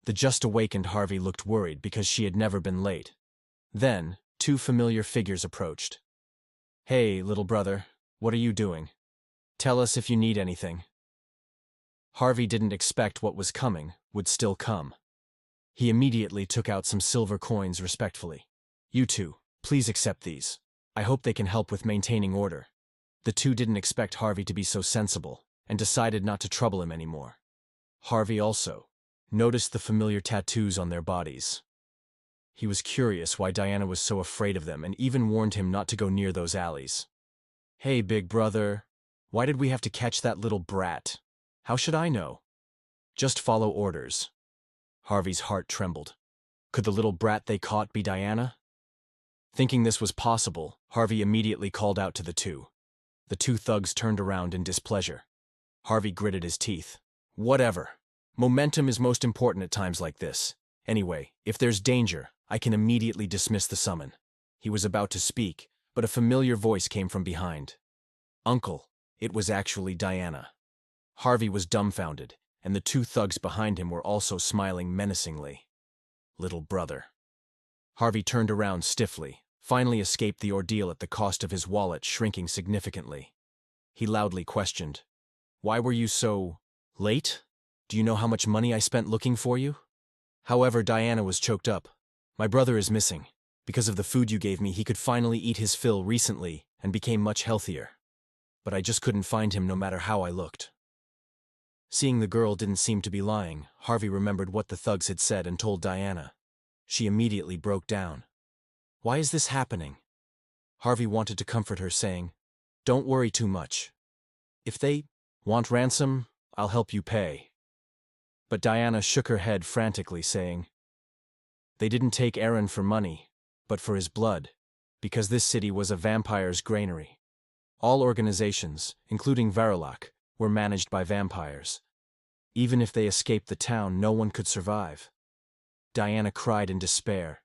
The just-awakened Harvey looked worried because she had never been late. Then, two familiar figures approached. "Hey, little brother, what are you doing? Tell us if you need anything." Harvey didn't expect what was coming would still come. He immediately took out some silver coins respectfully. "You two, please accept these. I hope they can help with maintaining order." The two didn't expect Harvey to be so sensible, and decided not to trouble him anymore. Harvey also noticed the familiar tattoos on their bodies. He was curious why Diana was so afraid of them and even warned him not to go near those alleys. "Hey, big brother, why did we have to catch that little brat? How should I know?" "Just follow orders." Harvey's heart trembled. Could the little brat they caught be Diana? Thinking this was possible, Harvey immediately called out to the two. The two thugs turned around in displeasure. Harvey gritted his teeth. "Whatever. Momentum is most important at times like this. Anyway, if there's danger, I can immediately dismiss the summon." He was about to speak, but a familiar voice came from behind. "Uncle." It was actually Diana. Harvey was dumbfounded, and the two thugs behind him were also smiling menacingly. "Little brother." Harvey turned around stiffly, finally escaped the ordeal at the cost of his wallet shrinking significantly. He loudly questioned, "Why were you so late? Do you know how much money I spent looking for you?" However, Diana was choked up. "My brother is missing. Because of the food you gave me, he could finally eat his fill recently and became much healthier. But I just couldn't find him no matter how I looked." Seeing the girl didn't seem to be lying, Harvey remembered what the thugs had said and told Diana. She immediately broke down. "Why is this happening?" Harvey wanted to comfort her, saying, "Don't worry too much. If they want ransom, I'll help you pay." But Diana shook her head frantically, saying, "They didn't take Aaron for money, but for his blood, because this city was a vampire's granary. All organizations, including Verilak, were managed by vampires. Even if they escaped the town, no one could survive." Diana cried in despair,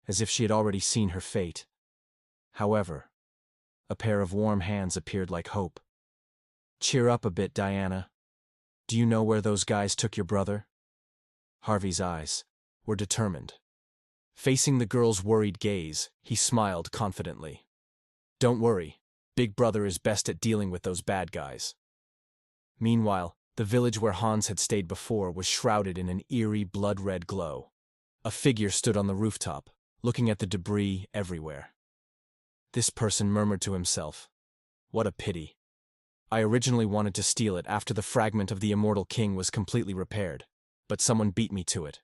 as if she had already seen her fate. However, a pair of warm hands appeared like hope. "Cheer up a bit, Diana. Do you know where those guys took your brother?" Harvey's eyes were determined. Facing the girl's worried gaze, he smiled confidently. "Don't worry, Big Brother is best at dealing with those bad guys." Meanwhile, the village where Hans had stayed before was shrouded in an eerie blood-red glow. A figure stood on the rooftop, looking at the debris everywhere. This person murmured to himself, "What a pity. I originally wanted to steal it after the fragment of the Immortal King was completely repaired, but someone beat me to it.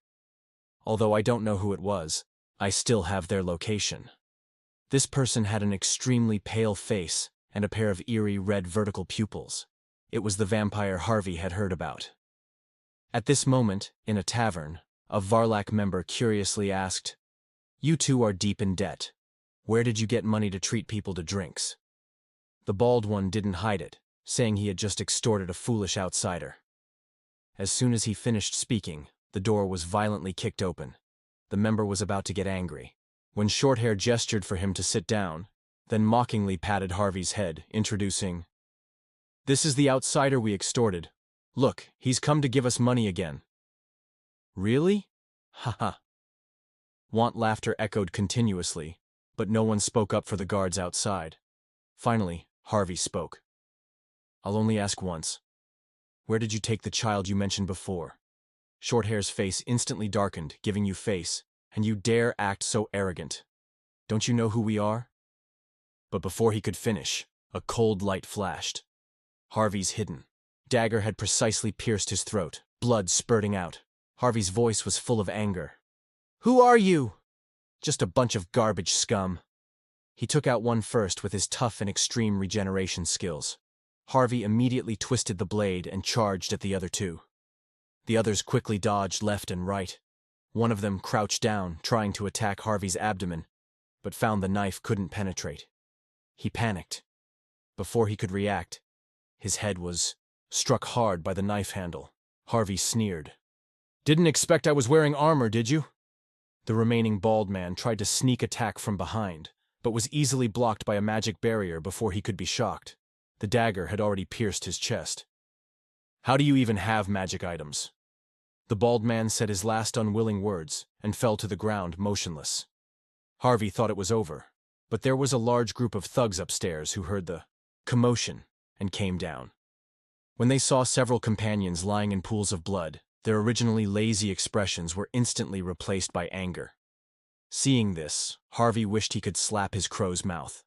Although I don't know who it was, I still have their location." This person had an extremely pale face and a pair of eerie red vertical pupils. It was the vampire Harvey had heard about. At this moment, in a tavern, a Varlak member curiously asked, "You two are deep in debt. Where did you get money to treat people to drinks?" The bald one didn't hide it, saying he had just extorted a foolish outsider. As soon as he finished speaking, the door was violently kicked open. The member was about to get angry, when Shorthair gestured for him to sit down, then mockingly patted Harvey's head, introducing, "This is the outsider we extorted. Look, he's come to give us money again." "Really? Haha." Want laughter echoed continuously, but no one spoke up for the guards outside. Finally, Harvey spoke. "I'll only ask once. Where did you take the child you mentioned before?" Shorthair's face instantly darkened, giving you face, "And you dare act so arrogant. Don't you know who we are?" But before he could finish, a cold light flashed. Harvey's hidden dagger had precisely pierced his throat, blood spurting out. Harvey's voice was full of anger. "Who are you?" "Just a bunch of garbage scum." He took out one first with his tough and extreme regeneration skills. Harvey immediately twisted the blade and charged at the other two. The others quickly dodged left and right. One of them crouched down, trying to attack Harvey's abdomen, but found the knife couldn't penetrate. He panicked. Before he could react, his head was struck hard by the knife handle. Harvey sneered. "Didn't expect I was wearing armor, did you?" The remaining bald man tried to sneak attack from behind, but was easily blocked by a magic barrier before he could be shocked. The dagger had already pierced his chest. "How do you even have magic items?" The bald man said his last unwilling words and fell to the ground motionless. Harvey thought it was over, but there was a large group of thugs upstairs who heard the commotion and came down. When they saw several companions lying in pools of blood, their originally lazy expressions were instantly replaced by anger. Seeing this, Harvey wished he could slap his crow's mouth.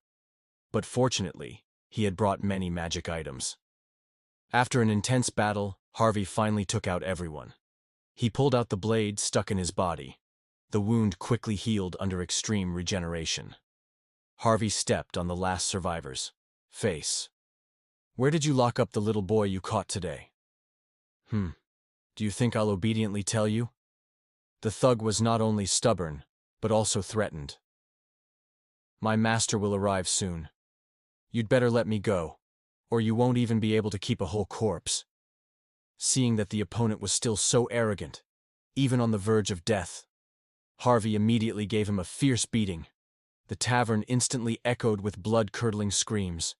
But fortunately, he had brought many magic items. After an intense battle, Harvey finally took out everyone. He pulled out the blade stuck in his body. The wound quickly healed under extreme regeneration. Harvey stepped on the last survivor's face. "Where did you lock up the little boy you caught today?" Do you think I'll obediently tell you?" The thug was not only stubborn, but also threatened. "My master will arrive soon. You'd better let me go, or you won't even be able to keep a whole corpse." Seeing that the opponent was still so arrogant, even on the verge of death, Harvey immediately gave him a fierce beating. The tavern instantly echoed with blood-curdling screams.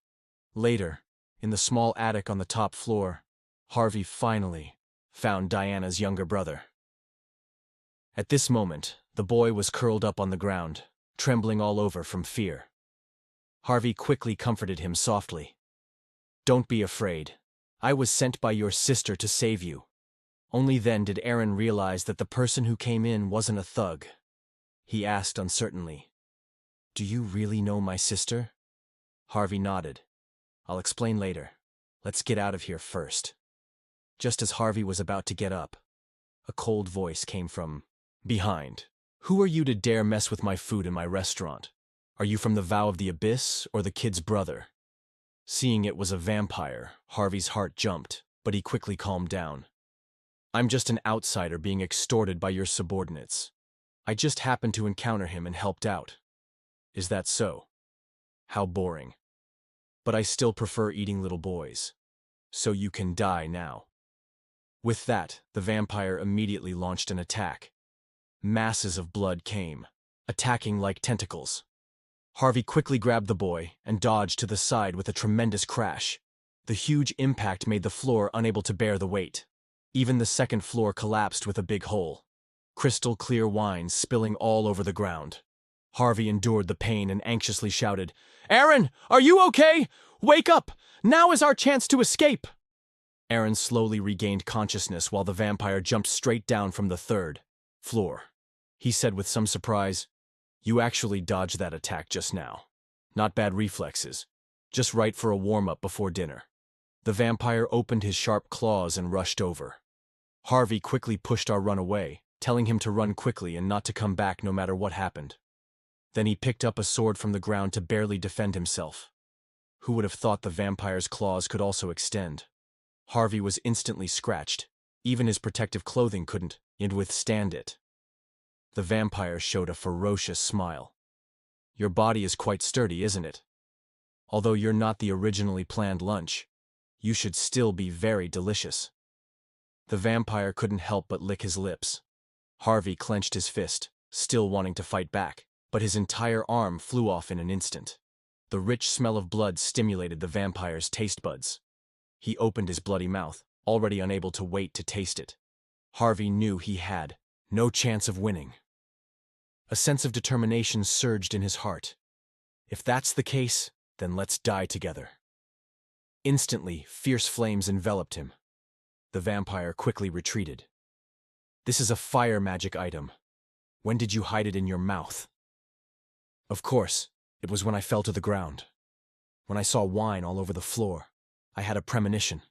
Later, in the small attic on the top floor, Harvey finally found Diana's younger brother. At this moment, the boy was curled up on the ground, trembling all over from fear. Harvey quickly comforted him softly. "Don't be afraid. I was sent by your sister to save you." Only then did Aaron realize that the person who came in wasn't a thug. He asked uncertainly, "Do you really know my sister?" Harvey nodded. "I'll explain later. Let's get out of here first." Just as Harvey was about to get up, a cold voice came from behind. "Who are you to dare mess with my food in my restaurant? Are you from the Vow of the Abyss or the kid's brother?" Seeing it was a vampire, Harvey's heart jumped, but he quickly calmed down. "I'm just an outsider being extorted by your subordinates. I just happened to encounter him and helped out." "Is that so? How boring. But I still prefer eating little boys. So you can die now." With that, the vampire immediately launched an attack. Masses of blood came, attacking like tentacles. Harvey quickly grabbed the boy and dodged to the side with a tremendous crash. The huge impact made the floor unable to bear the weight. Even the second floor collapsed with a big hole. Crystal clear wine spilling all over the ground. Harvey endured the pain and anxiously shouted, "Aaron, are you okay? Wake up! Now is our chance to escape!" Aaron slowly regained consciousness while the vampire jumped straight down from the third floor. He said with some surprise, "You actually dodged that attack just now. Not bad reflexes. Just right for a warm-up before dinner." The vampire opened his sharp claws and rushed over. Harvey quickly pushed our run away, telling him to run quickly and not to come back no matter what happened. Then he picked up a sword from the ground to barely defend himself. Who would have thought the vampire's claws could also extend? Harvey was instantly scratched. Even his protective clothing couldn't withstand it. The vampire showed a ferocious smile. "Your body is quite sturdy, isn't it? Although you're not the originally planned lunch, you should still be very delicious." The vampire couldn't help but lick his lips. Harvey clenched his fist, still wanting to fight back, but his entire arm flew off in an instant. The rich smell of blood stimulated the vampire's taste buds. He opened his bloody mouth, already unable to wait to taste it. Harvey knew he had no chance of winning. A sense of determination surged in his heart. If that's the case, then let's die together. Instantly, fierce flames enveloped him. The vampire quickly retreated. "This is a fire magic item. When did you hide it in your mouth?" "Of course, it was when I fell to the ground. When I saw wine all over the floor, I had a premonition."